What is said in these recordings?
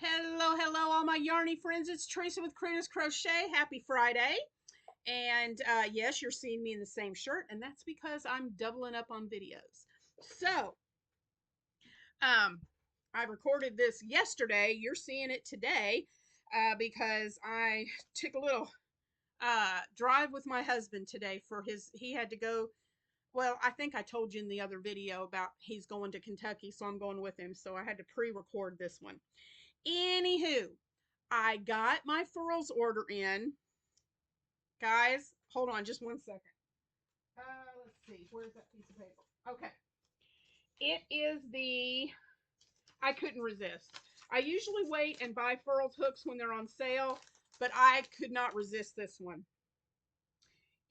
Hello, hello, all my yarny friends. It's Teresa with prettiest Crochet. Happy Friday. And yes, you're seeing me in the same shirt, and that's because I'm doubling up on videos. So, um, I recorded this yesterday. You're seeing it today because I took a little drive with my husband today for he had to go. Well, I think I told you in the other video about he's going to Kentucky, so I'm going with him. So I had to pre-record this one. Anywho, I got my furls order in. Guys, hold on just one second. Let's see. Where's that piece of paper? Okay. It is I couldn't resist. I usually wait and buy furls hooks when they're on sale, but I could not resist this one.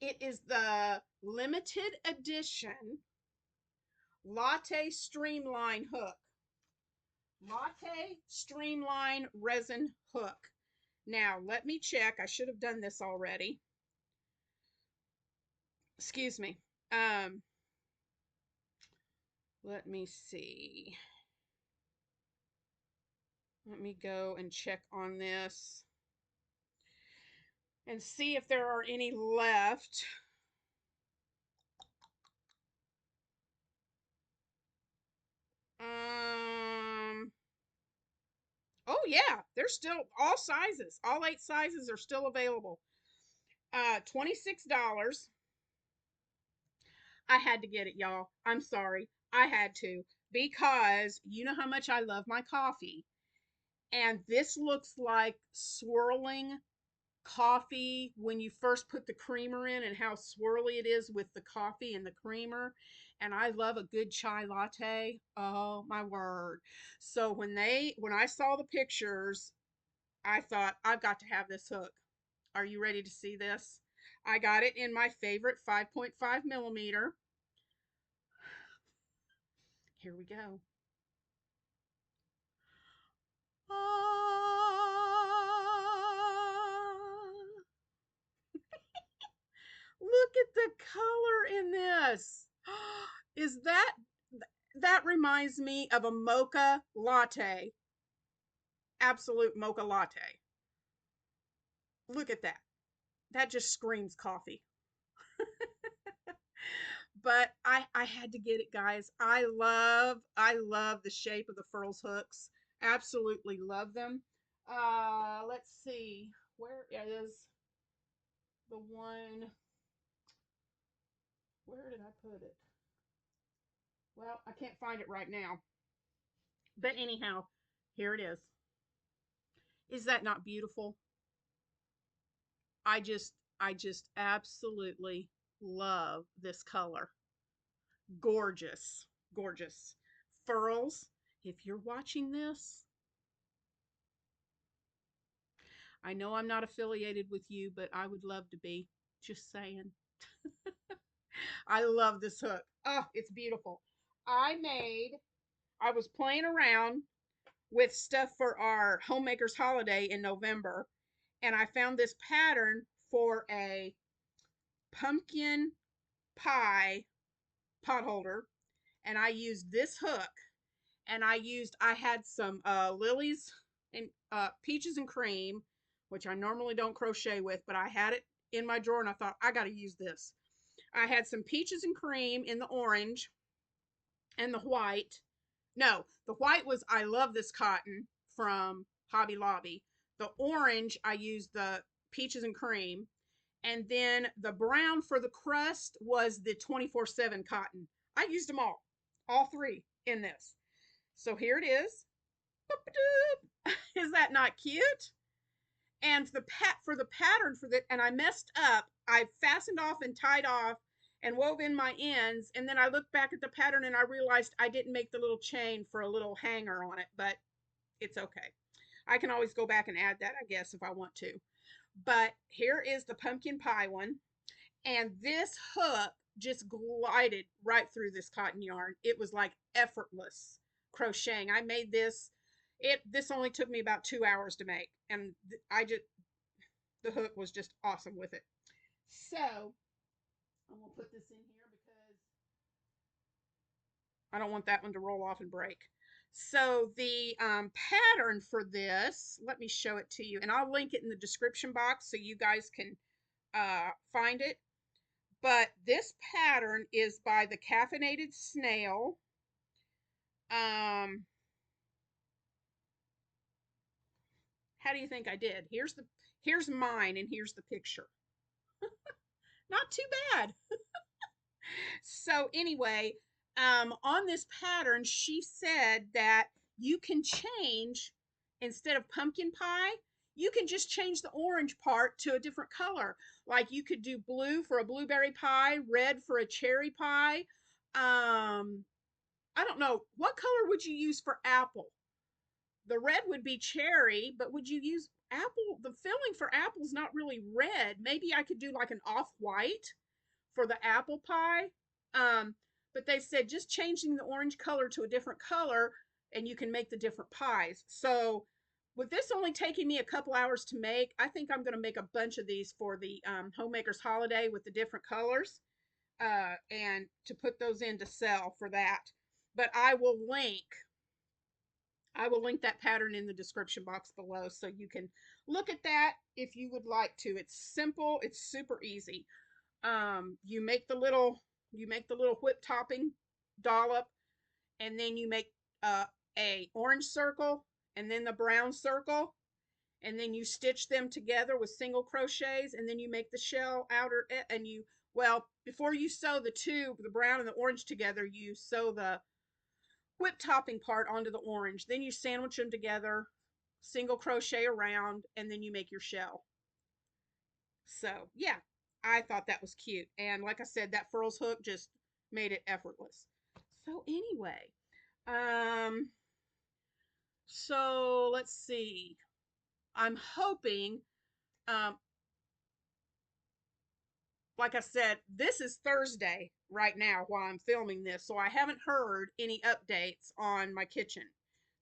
It is the limited edition Latte Streamline hook. Latte Streamline resin hook. Now, let me check. I should have done this already. Excuse me. Let me see. Let me go and check on this and see if there are any left. Oh yeah, there's still all sizes. All 8 sizes are still available. $26. I had to get it, y'all. I'm sorry. I had to because you know how much I love my coffee. And this looks like swirling coffee when you first put the creamer in and how swirly it is with the coffee and the creamer. And I love a good chai latte. Oh my word. So when I saw the pictures, I thought I've got to have this hook. Are you ready to see this? I got it in my favorite 5.5 millimeter. Here we go. Ah. Look at the color in this. Is that reminds me of a mocha latte. Absolute mocha latte. Look at that. That just screams coffee. But I had to get it, guys. I love the shape of the Furls hooks. Absolutely love them. Let's see. Where is the one? Where did I put it? Well, I can't find it right now. But anyhow, here it is. Is that not beautiful? I just absolutely love this color. Gorgeous. Gorgeous. Furls, if you're watching this, I know I'm not affiliated with you, but I would love to be. Just saying. I love this hook. Oh, it's beautiful. I was playing around with stuff for our homemakers holiday in November, and I found this pattern for a pumpkin pie pot holder, and I used this hook, and I had some lilies and peaches and cream, which I normally don't crochet with, but I had it in my drawer and I thought I got to use this. I had some peaches and cream in the orange and the white. No, the white was I love this cotton from Hobby Lobby. The orange I used the peaches and cream, and then the brown for the crust was the 24/7 cotton. I used them all 3 in this. So here it is. Is that not cute? And for the pattern for that, and I messed up. I fastened off and tied off and wove in my ends, and then I looked back at the pattern and I realized I didn't make the little chain for a little hanger on it, but it's okay. I can always go back and add that, I guess, if I want to. But here is the pumpkin pie one, and this hook just glided right through this cotton yarn. It was like effortless crocheting. I made this only took me about 2 hours to make, and the hook was just awesome with it. So I'm gonna put this in here because I don't want that one to roll off and break. So the pattern for this, let me show it to you, and I'll link it in the description box so you guys can find it. But this pattern is by the Caffeinated Snail. How do you think I did? Here's mine, and here's the picture. Not too bad. So anyway, on this pattern, she said that you can change, instead of pumpkin pie, you can just change the orange part to a different color. Like you could do blue for a blueberry pie, red for a cherry pie. I don't know, what color would you use for apple? The red would be cherry, but would you use apple? The filling for apple is not really red. Maybe I could do like an off-white for the apple pie. Um, but they said just changing the orange color to a different color and you can make the different pies. So with this only taking me a couple hours to make, I think I'm going to make a bunch of these for the Homemakers Holiday with the different colors, and to put those in to sell for that. But I will link that pattern in the description box below so you can look at that if you would like to. It's simple, it's super easy. You make the little whip topping dollop, and then you make a orange circle and then the brown circle, and then you stitch them together with single crochets, and then you make the shell outer, and you, well, before you sew the brown and the orange together, you sew the whip topping part onto the orange, then you sandwich them together, single crochet around, and then you make your shell. So yeah, I thought that was cute. And like I said, that Furls hook just made it effortless. So anyway, um, so let's see. I'm hoping, um, like I said, this is Thursday right now while I'm filming this, so I haven't heard any updates on my kitchen.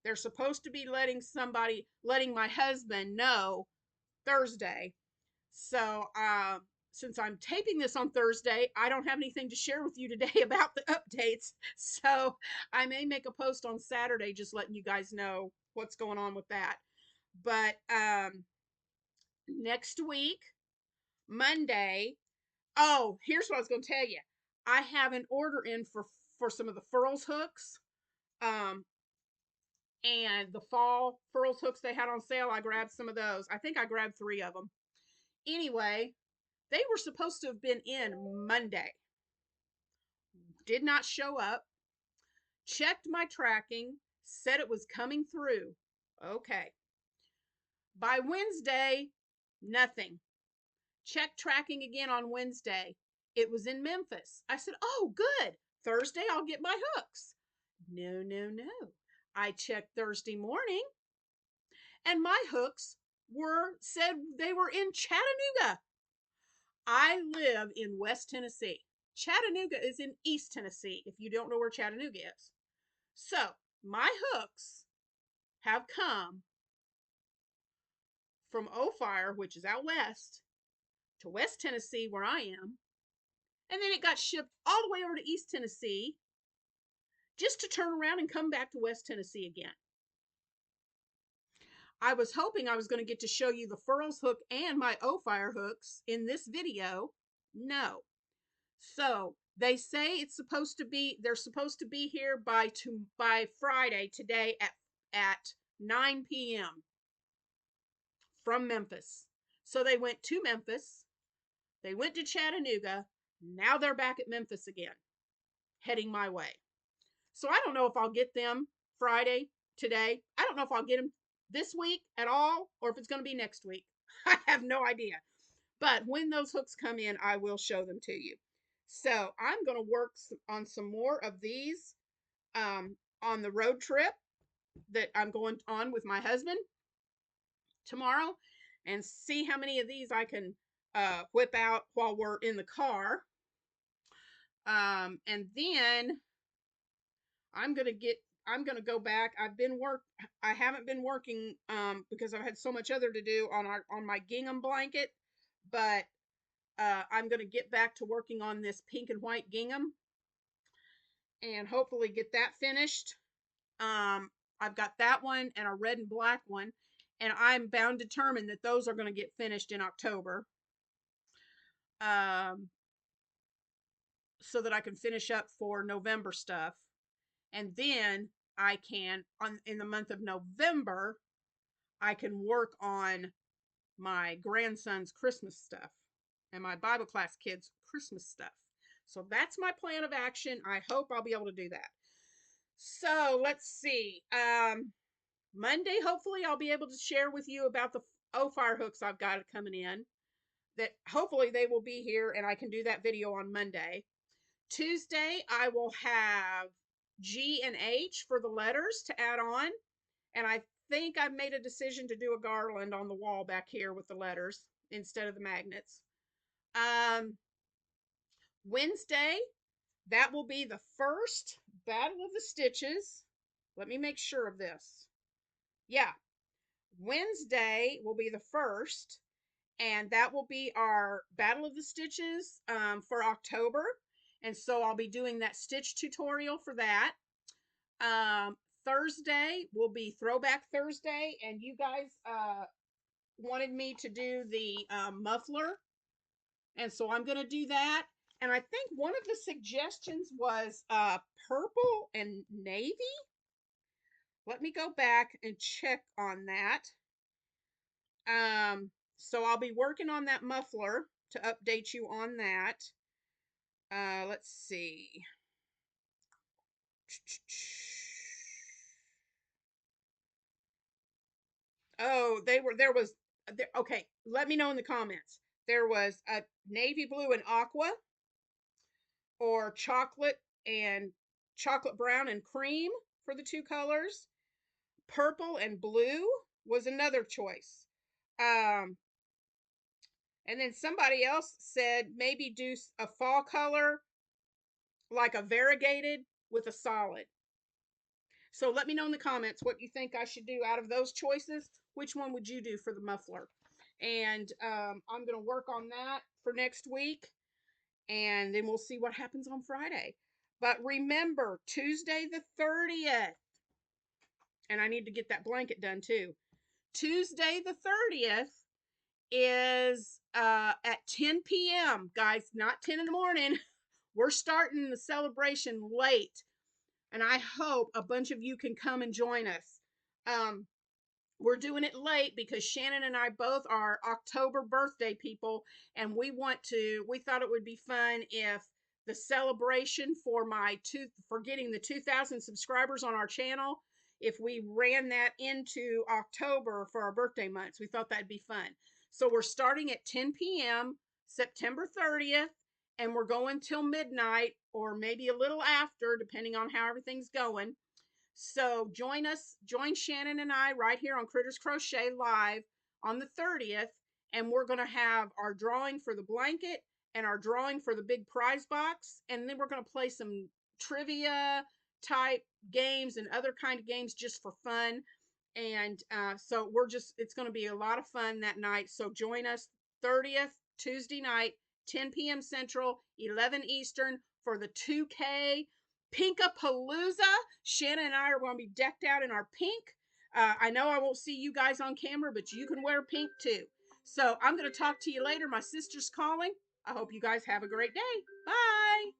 They're supposed to be letting my husband know Thursday. So, since I'm taping this on Thursday, I don't have anything to share with you today about the updates. So, I may make a post on Saturday just letting you guys know what's going on with that. But next week, Monday, oh, here's what I was going to tell you. I have an order in for some of the Furls hooks. Um, and the fall Furls hooks they had on sale, I grabbed some of those. I think I grabbed 3 of them. Anyway, they were supposed to have been in Monday. Did not show up. Checked my tracking. Said it was coming through. Okay. By Wednesday, nothing. Checked tracking again on Wednesday. It was in Memphis. I said, oh, good. Thursday, I'll get my hooks. No, no, no. I checked Thursday morning, and my hooks said they were in Chattanooga. I live in West Tennessee. Chattanooga is in East Tennessee, if you don't know where Chattanooga is. So, my hooks have come from Ophir, which is out west, to West Tennessee, where I am. And then it got shipped all the way over to East Tennessee just to turn around and come back to West Tennessee again. I was hoping I was going to get to show you the Furls hook and my Ophir hooks in this video. No. So they say they're supposed to be here by Friday today at 9 p.m. from Memphis. So they went to Memphis. They went to Chattanooga. Now they're back at Memphis again, heading my way. So I don't know if I'll get them Friday, today. I don't know if I'll get them this week at all, or if it's going to be next week. I have no idea. But when those hooks come in, I will show them to you. So I'm going to work on some more of these on the road trip that I'm going on with my husband tomorrow, and see how many of these I can whip out while we're in the car. And then I'm going to go back. I haven't been working because I've had so much other to do on my gingham blanket, but I'm going to get back to working on this pink and white gingham and hopefully get that finished. I've got that one and a red and black one, and I'm bound determined that those are going to get finished in October. So that I can finish up for November stuff. And then I can, in the month of November, I can work on my grandson's Christmas stuff and my Bible class kids' Christmas stuff. So that's my plan of action. I hope I'll be able to do that. So let's see. Monday, hopefully, I'll be able to share with you about the fire hooks I've got coming in. That hopefully they will be here and I can do that video on Monday. Tuesday, I will have G and H for the letters to add on. And I think I've made a decision to do a garland on the wall back here with the letters instead of the magnets. Wednesday, that will be the first Battle of the Stitches. Let me make sure of this. Yeah, Wednesday will be the first, and that will be our Battle of the Stitches for October. And so I'll be doing that stitch tutorial for that. Thursday will be Throwback Thursday, and you guys wanted me to do the muffler, and so I'm going to do that. And I think one of the suggestions was purple and navy. Let me go back and check on that. So I'll be working on that muffler to update you on that. Let's see. Oh, okay, let me know in the comments. There was a navy blue and aqua, or chocolate brown and cream for the two colors. Purple and blue was another choice. And then somebody else said maybe do a fall color, like a variegated with a solid. So let me know in the comments what you think I should do out of those choices. Which one would you do for the muffler? And I'm going to work on that for next week. And then we'll see what happens on Friday. But remember, Tuesday the 30th. And I need to get that blanket done too. Tuesday the 30th is at 10 p.m. Guys, not 10 in the morning. We're starting the celebration late. And I hope a bunch of you can come and join us. We're doing it late because Shannon and I both are October birthday people, and we thought it would be fun if the celebration for getting the 2,000 subscribers on our channel, if we ran that into October for our birthday months. We thought that'd be fun. So we're starting at 10 p.m. September 30th, and we're going till midnight or maybe a little after, depending on how everything's going. So join Shannon and I right here on Critters Crochet live on the 30th, and we're going to have our drawing for the blanket and our drawing for the big prize box, and then we're going to play some trivia type games and other kind of games just for fun. And so it's going to be a lot of fun that night. So join us 30th, Tuesday night, 10 p.m. Central, 11 Eastern, for the 2K Pinkapalooza. Shannon and I are going to be decked out in our pink. I know I won't see you guys on camera, but you can wear pink too. So I'm going to talk to you later. My sister's calling. I hope you guys have a great day. Bye.